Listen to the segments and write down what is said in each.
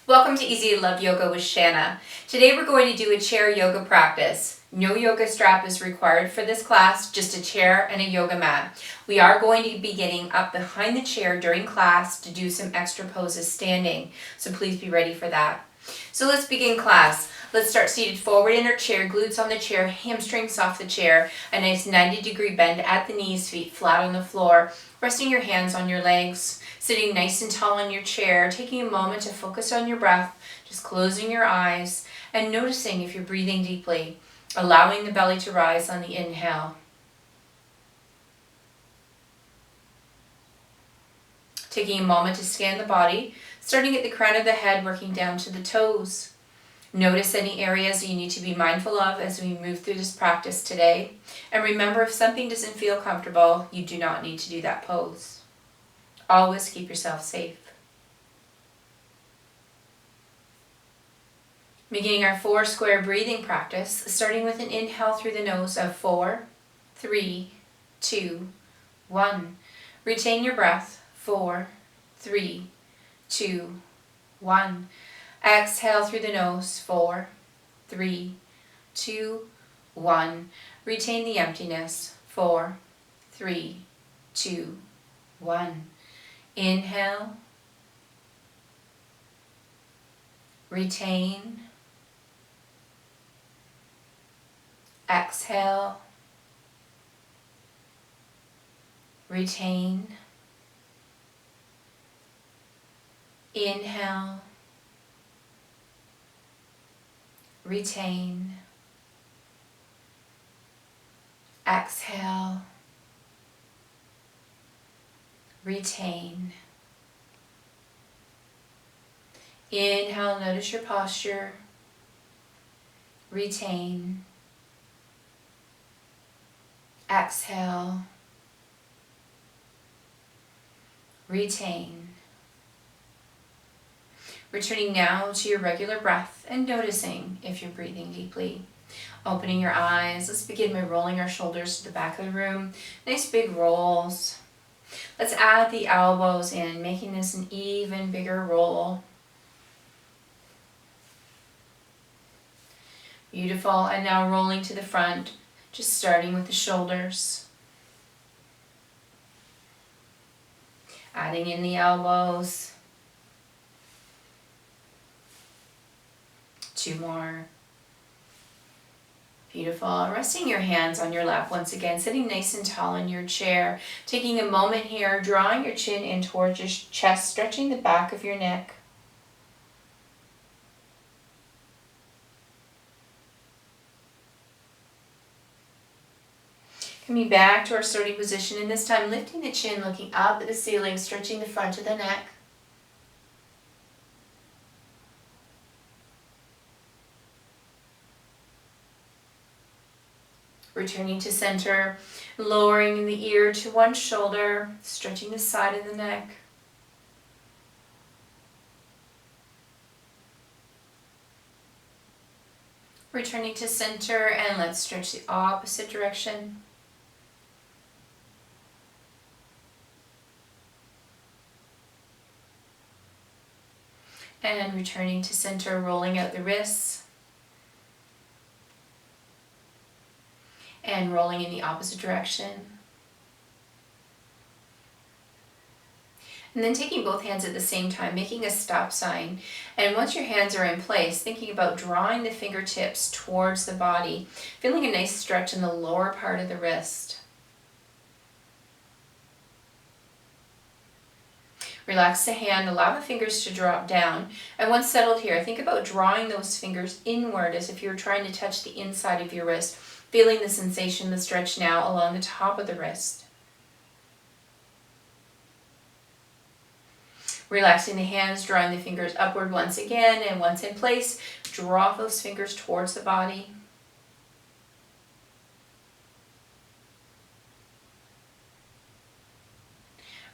Welcome to Easy to Love Yoga with Shanna. Today we're going to do a chair yoga practice. No yoga strap is required for this class, just a chair and a yoga mat. We are going to be getting up behind the chair during class to do some extra poses standing, so please be ready for that. So let's begin class. Let's start seated forward in our chair, glutes on the chair, hamstrings off the chair, a nice 90-degree bend at the knees, feet flat on the floor, resting your hands on your legs, sitting nice and tall in your chair, taking a moment to focus on your breath, just closing your eyes and noticing if you're breathing deeply, allowing the belly to rise on the inhale. Taking a moment to scan the body, starting at the crown of the head, working down to the toes. Notice any areas you need to be mindful of as we move through this practice today. And remember, if something doesn't feel comfortable, you do not need to do that pose. Always keep yourself safe. Beginning our 4 square breathing practice, starting with an inhale through the nose of 4, 3, 2, 1. Retain your breath. 4, 3, 2, 1. Exhale through the nose. 4, 3, 2, 1. Retain the emptiness. 4, 3, 2, 1. Inhale. Retain. Exhale. Retain. Inhale. Retain. Exhale. Retain. Inhale, notice your posture. Retain. Exhale. Retain. Returning now to your regular breath and noticing if you're breathing deeply. Opening your eyes. Let's begin by rolling our shoulders to the back of the room. Nice big rolls. Let's add the elbows in, making this an even bigger roll. Beautiful. And now rolling to the front, just starting with the shoulders. Adding in the elbows. 2 more. Beautiful. Resting your hands on your lap once again, sitting nice and tall in your chair. Taking a moment here, drawing your chin in towards your chest, stretching the back of your neck. Coming back to our starting position, and this time lifting the chin, looking up at the ceiling, stretching the front of the neck. Returning to center, lowering the ear to one shoulder, stretching the side of the neck. Returning to center, and let's stretch the opposite direction. And returning to center, rolling out the wrists. And rolling in the opposite direction. And then taking both hands at the same time, making a stop sign. And once your hands are in place, thinking about drawing the fingertips towards the body, feeling a nice stretch in the lower part of the wrist. Relax the hand, allow the fingers to drop down. And once settled here, think about drawing those fingers inward as if you were trying to touch the inside of your wrist. Feeling the sensation, the stretch now along the top of the wrist. Relaxing the hands, drawing the fingers upward once again, and once in place, draw those fingers towards the body.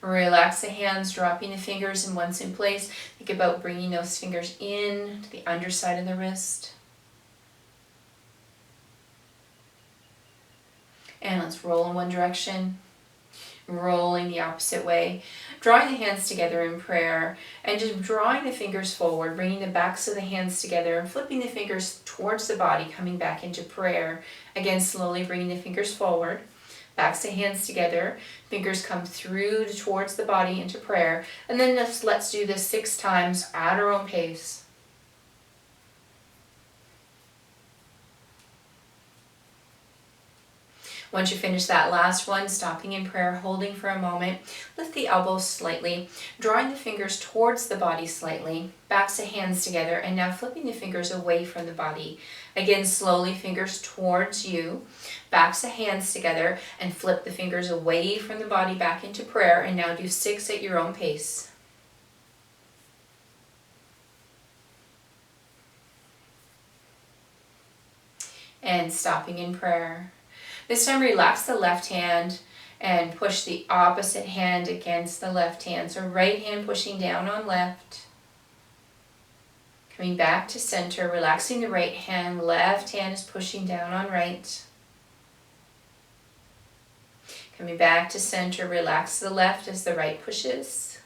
Relax the hands, dropping the fingers, and once in place, think about bringing those fingers in to the underside of the wrist. And let's roll in one direction. Rolling the opposite way, drawing the hands together in prayer, and just drawing the fingers forward, bringing the backs of the hands together and flipping the fingers towards the body, coming back into prayer. Again, slowly bringing the fingers forward, backs of hands together, fingers come through towards the body into prayer, and then let's do this 6 times at our own pace. Once you finish that last one, stopping in prayer, holding for a moment, lift the elbows slightly, drawing the fingers towards the body slightly, backs of hands together, and now flipping the fingers away from the body. Again, slowly, fingers towards you, backs of hands together, and flip the fingers away from the body back into prayer, and now do 6 at your own pace. And stopping in prayer. This time relax the left hand and push the opposite hand against the left hand. So right hand pushing down on left. Coming back to center, relaxing the right hand. Left hand is pushing down on right. Coming back to center, relax the left as the right pushes.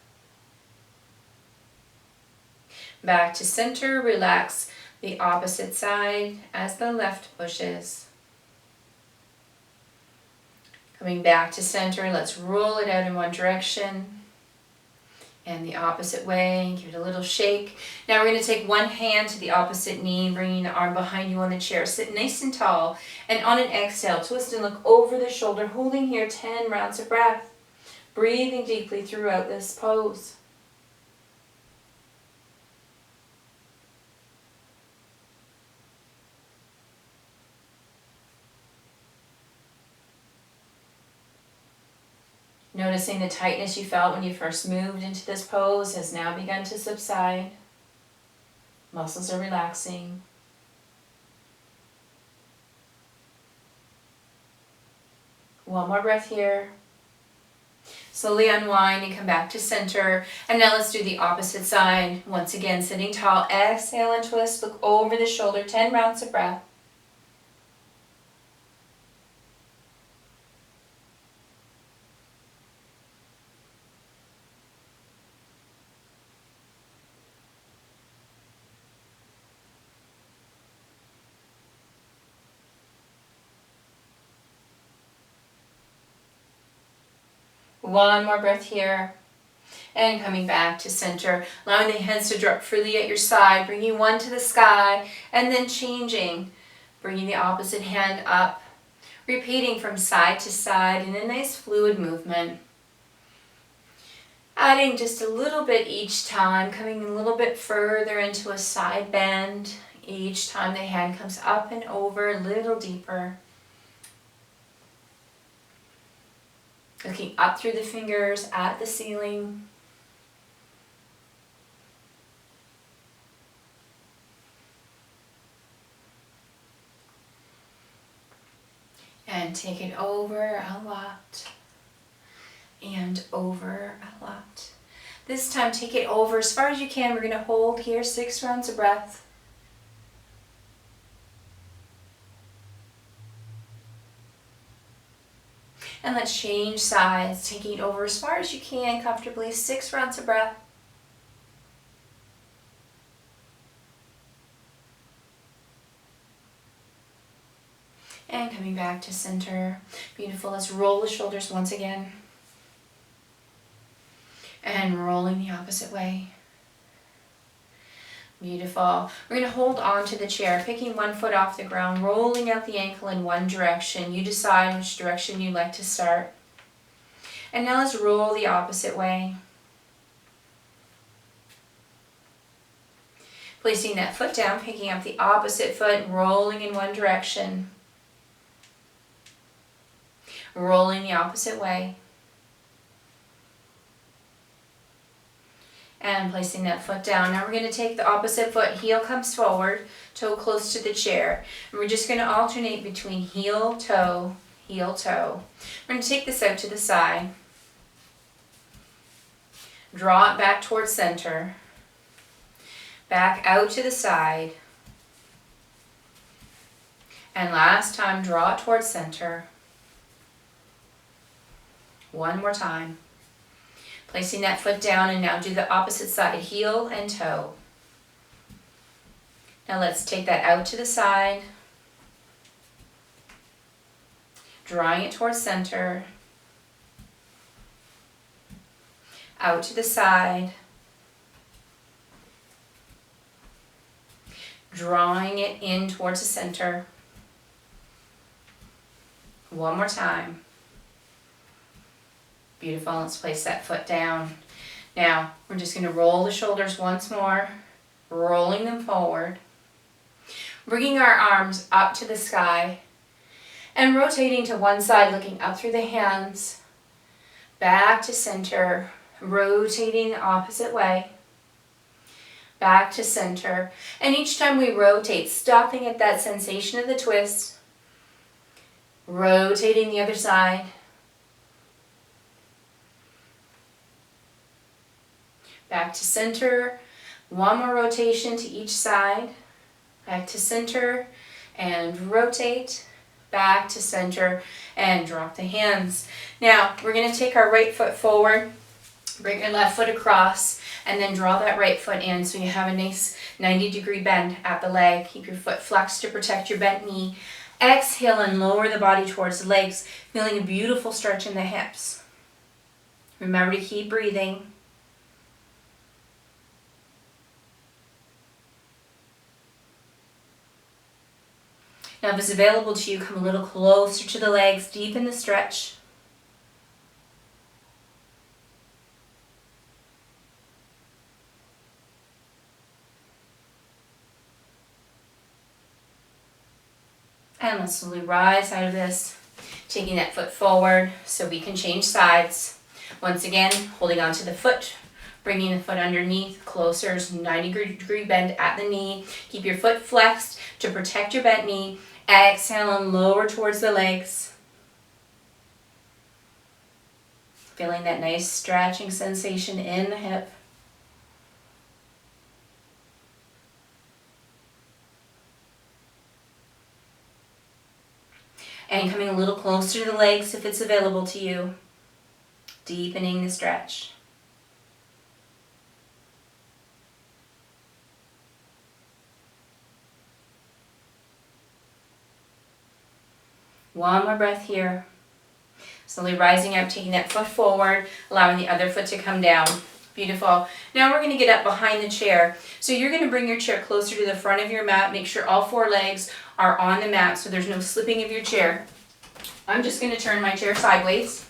Back to center, relax the opposite side as the left pushes. Coming back to center, let's roll it out in one direction and the opposite way. Give it a little shake. Now we're going to take one hand to the opposite knee, bringing the arm behind you on the chair. Sit nice and tall, and on an exhale, twist and look over the shoulder, holding here 10 rounds of breath. Breathing deeply throughout this pose. Noticing the tightness you felt when you first moved into this pose has now begun to subside. Muscles are relaxing. One more breath here. Slowly unwind and come back to center. And now let's do the opposite side. Once again, sitting tall. Exhale and twist. Look over the shoulder. 10 rounds of breath. One more breath here. And coming back to center, allowing the hands to drop freely at your side, bringing one to the sky, and then changing, bringing the opposite hand up, repeating from side to side in a nice fluid movement. Adding just a little bit each time, coming a little bit further into a side bend. Each time the hand comes up and over, a little deeper. Looking up through the fingers at the ceiling. And take it over a lot. And over a lot. This time take it over as far as you can. We're going to hold here 6 rounds of breath. And let's change sides, taking it over as far as you can comfortably. 6 rounds of breath. And coming back to center. Beautiful. Let's roll the shoulders once again. And rolling the opposite way. Beautiful. We're going to hold on to the chair, picking one foot off the ground, rolling out the ankle in one direction. You decide which direction you'd like to start. And now let's roll the opposite way. Placing that foot down, picking up the opposite foot, rolling in one direction. Rolling the opposite way. And placing that foot down. Now we're going to take the opposite foot, heel comes forward, toe close to the chair. And we're just going to alternate between heel, toe, heel, toe. We're going to take this out to the side. Draw it back towards center. Back out to the side. And last time, draw it towards center. One more time. Placing that foot down, and now do the opposite side, heel and toe. Now let's take that out to the side, drawing it towards center, out to the side, drawing it in towards the center. One more time. Beautiful. Let's place that foot down. Now we're just going to roll the shoulders once more, rolling them forward, bringing our arms up to the sky and rotating to one side, looking up through the hands, back to center, rotating the opposite way, back to center. And each time we rotate, stopping at that sensation of the twist, rotating the other side, back to center. One more rotation to each side, back to center and rotate, back to center and drop the hands. Now we're going to take our right foot forward, bring your left foot across, and then draw that right foot in so you have a nice 90-degree bend at the leg. Keep your foot flexed to protect your bent knee. Exhale and lower the body towards the legs, feeling a beautiful stretch in the hips. Remember to keep breathing. Now if it's available to you, come a little closer to the legs, deepen the stretch. And let's slowly rise out of this, taking that foot forward so we can change sides. Once again, holding onto the foot, bringing the foot underneath, closer, 90-degree bend at the knee. Keep your foot flexed to protect your bent knee. Exhale and lower towards the legs. Feeling that nice stretching sensation in the hip. And coming a little closer to the legs if it's available to you. Deepening the stretch. One more breath here. Slowly rising up, taking that foot forward, allowing the other foot to come down. Beautiful. Now we're going to get up behind the chair. So you're going to bring your chair closer to the front of your mat. Make sure all four legs are on the mat so there's no slipping of your chair. I'm just going to turn my chair sideways.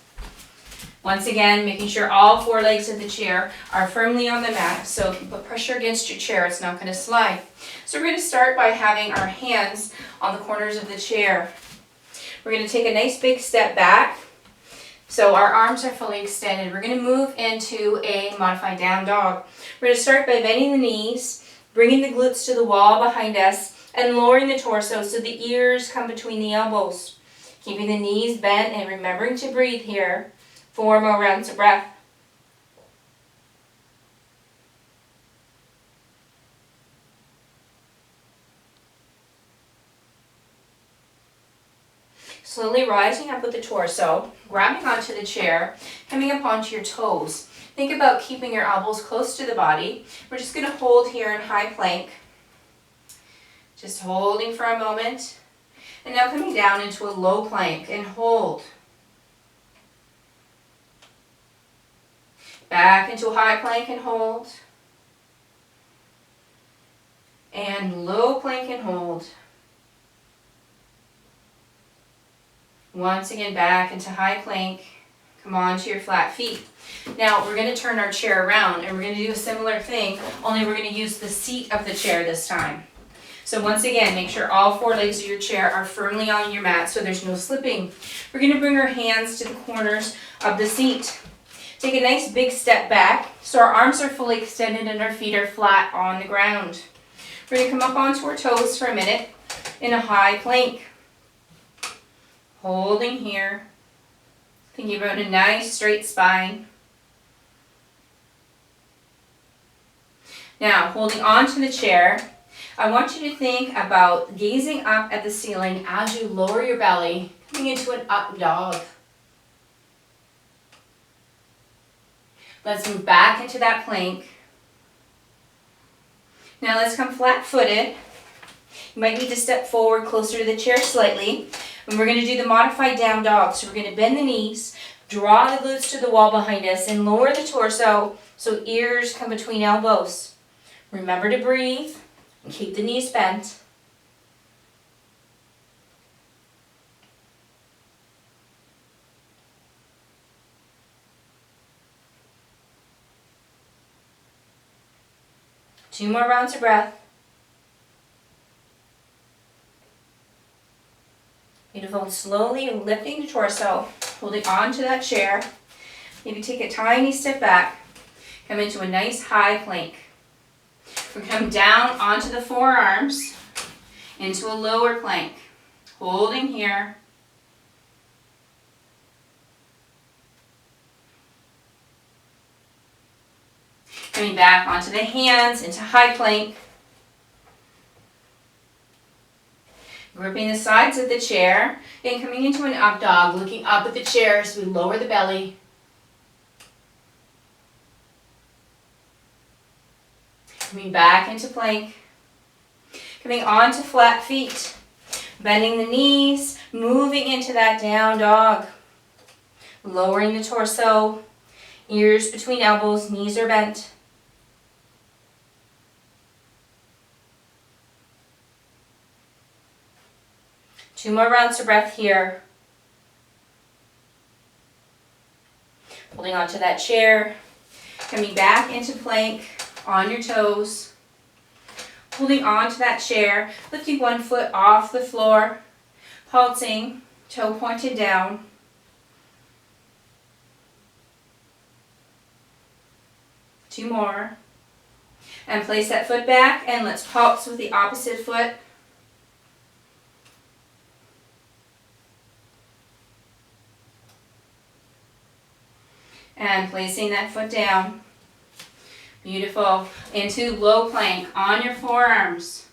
Once again, making sure all four legs of the chair are firmly on the mat. So if you put pressure against your chair, it's not going to slide. So we're going to start by having our hands on the corners of the chair. We're going to take a nice big step back. So our arms are fully extended. We're going to move into a modified down dog. We're going to start by bending the knees, bringing the glutes to the wall behind us, and lowering the torso so the ears come between the elbows. Keeping the knees bent and remembering to breathe here. 4 more rounds of breath. Slowly rising up with the torso, grabbing onto the chair, coming up onto your toes. Think about keeping your elbows close to the body. We're just going to hold here in high plank. Just holding for a moment. And now coming down into a low plank and hold. Back into a high plank and hold. And low plank and hold. Once again, back into high plank. Come on to your flat feet. Now we're going to turn our chair around and we're going to do a similar thing, only we're going to use the seat of the chair this time. So once again, make sure all four legs of your chair are firmly on your mat so there's no slipping. We're going to bring our hands to the corners of the seat. Take a nice big step back so our arms are fully extended and our feet are flat on the ground. We're going to come up onto our toes for a minute in a high plank. Holding here, thinking about a nice straight spine. Now, holding on to the chair, I want you to think about gazing up at the ceiling as you lower your belly, coming into an up dog. Let's move back into that plank. Now let's come flat-footed. You might need to step forward closer to the chair slightly. And we're going to do the modified down dog. So we're going to bend the knees, draw the glutes to the wall behind us, and lower the torso so ears come between elbows. Remember to breathe and keep the knees bent. Two more rounds of breath. Beautiful. Slowly lifting the torso, holding on to that chair. Maybe take a tiny step back. Come into a nice high plank. We're going to come down onto the forearms into a lower plank. Holding here. Coming back onto the hands into high plank. Gripping the sides of the chair and coming into an up dog, looking up at the chair as we lower the belly. Coming back into plank. Coming onto flat feet. Bending the knees, moving into that down dog. Lowering the torso, ears between elbows, knees are bent. Two more rounds of breath here. Holding onto that chair. Coming back into plank on your toes. Holding on to that chair. Lifting one foot off the floor. Pulsing, toe pointed down. Two more. And place that foot back and let's pulse with the opposite foot. And placing that foot down. Beautiful. Into low plank on your forearms.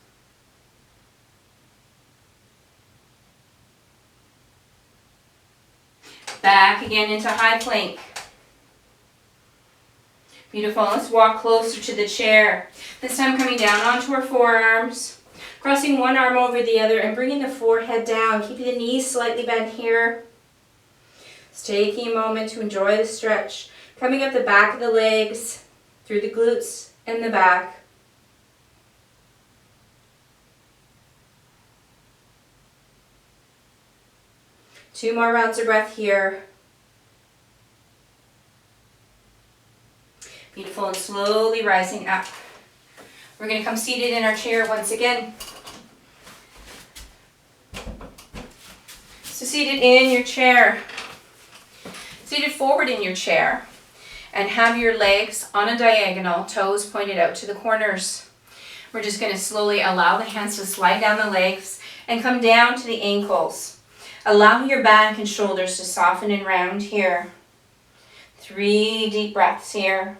Back again into high plank. Beautiful. Let's walk closer to the chair. This time coming down onto our forearms. Crossing one arm over the other and bringing the forehead down. Keeping the knees slightly bent here. Just taking a moment to enjoy the stretch. Coming up the back of the legs, through the glutes and the back. Two more rounds of breath here. Beautiful, and slowly rising up. We're going to come seated in our chair once again. So seated in your chair. Seated forward in your chair and have your legs on a diagonal, toes pointed out to the corners. We're just going to slowly allow the hands to slide down the legs and come down to the ankles. Allow your back and shoulders to soften and round here. 3 deep breaths here.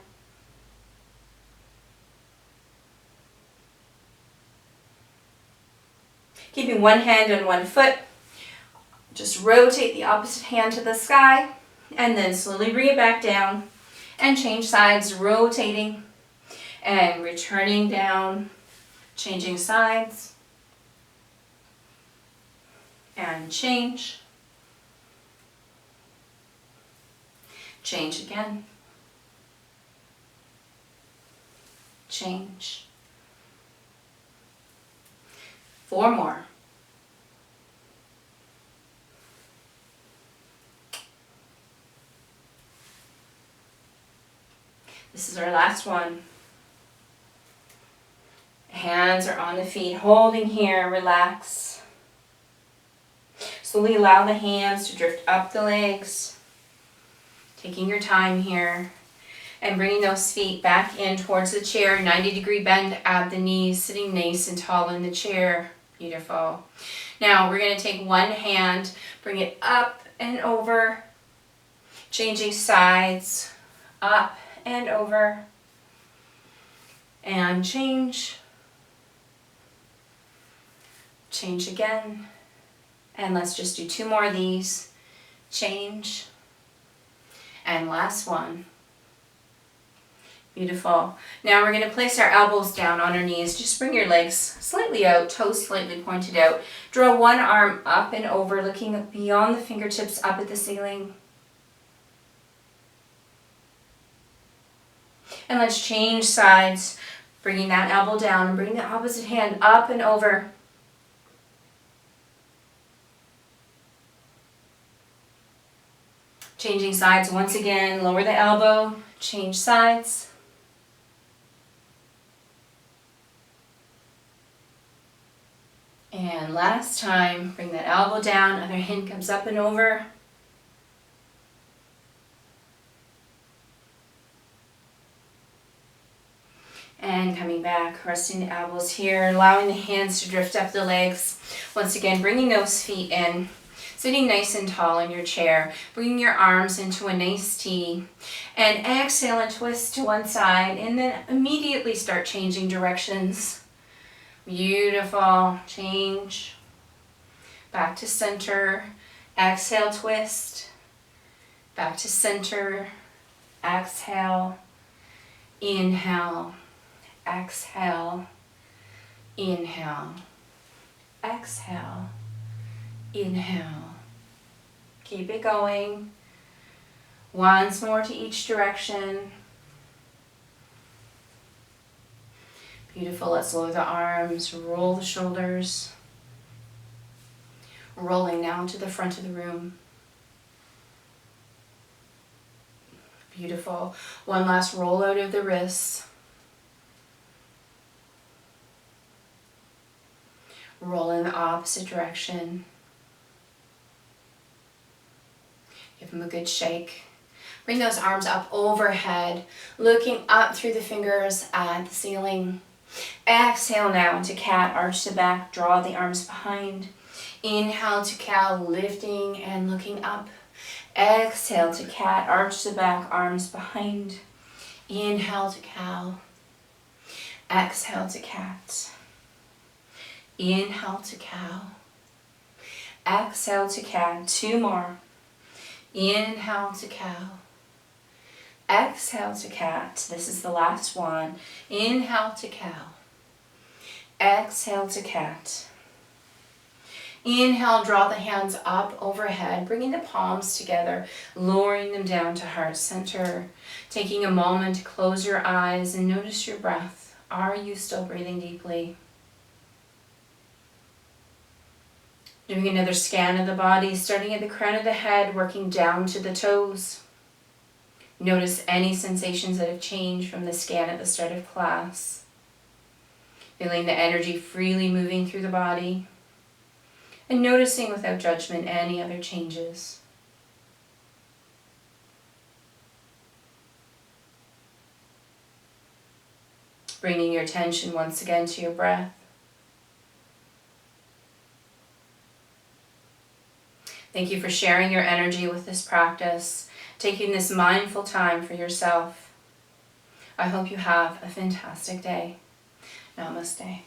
Keeping one hand on one foot. Just rotate the opposite hand to the sky. And then slowly bring it back down and change sides, rotating and returning down, changing sides and change, change again, change. 4 more. This is our last one. Hands are on the feet, holding here, relax. Slowly allow the hands to drift up the legs. Taking your time here. And bringing those feet back in towards the chair, 90-degree bend at the knees, sitting nice and tall in the chair. Beautiful. Now we're going to take one hand, bring it up and over, changing sides, up and over, and change, change again, and let's just do 2 more of these, change, and last one, Beautiful. Now we're going to place our elbows down on our knees. Just bring your legs slightly out, toes slightly pointed out. Draw one arm up and over, looking beyond the fingertips up at the ceiling. And let's change sides, bringing that elbow down and bring the opposite hand up and over. Changing sides once again, lower the elbow, change sides. And last time, bring that elbow down, other hand comes up and over. And coming back, resting the elbows here, allowing the hands to drift up the legs. Once again, bringing those feet in, sitting nice and tall in your chair, bringing your arms into a nice T, and exhale and twist to one side, and then immediately start changing directions. Beautiful. Change. Back to center. Exhale, twist. Back to center. Exhale. Inhale. Exhale. Inhale. Exhale. Inhale. Keep it going. Once more to each direction. Beautiful. Let's lower the arms, roll the shoulders. Rolling now to the front of the room. Beautiful. One last roll out of the wrists. Roll in the opposite direction. Give them a good shake. Bring those arms up overhead, looking up through the fingers at the ceiling. Exhale now into cat, arch the back, draw the arms behind. Inhale to cow, lifting and looking up. Exhale to cat, arch the back, arms behind. Inhale to cow. Exhale to cat. Inhale to cow. Exhale to cat. Two more. Inhale to cow. Exhale to cat. This is the last one. Inhale to cow. Exhale to cat. Inhale, draw the hands up overhead, bringing the palms together, lowering them down to heart center. Taking a moment to close your eyes and notice your breath. Are you still breathing deeply? Doing another scan of the body, starting at the crown of the head, working down to the toes. Notice any sensations that have changed from the scan at the start of class. Feeling the energy freely moving through the body. And noticing without judgment any other changes. Bringing your attention once again to your breath. Thank you for sharing your energy with this practice, taking this mindful time for yourself. I hope you have a fantastic day. Namaste.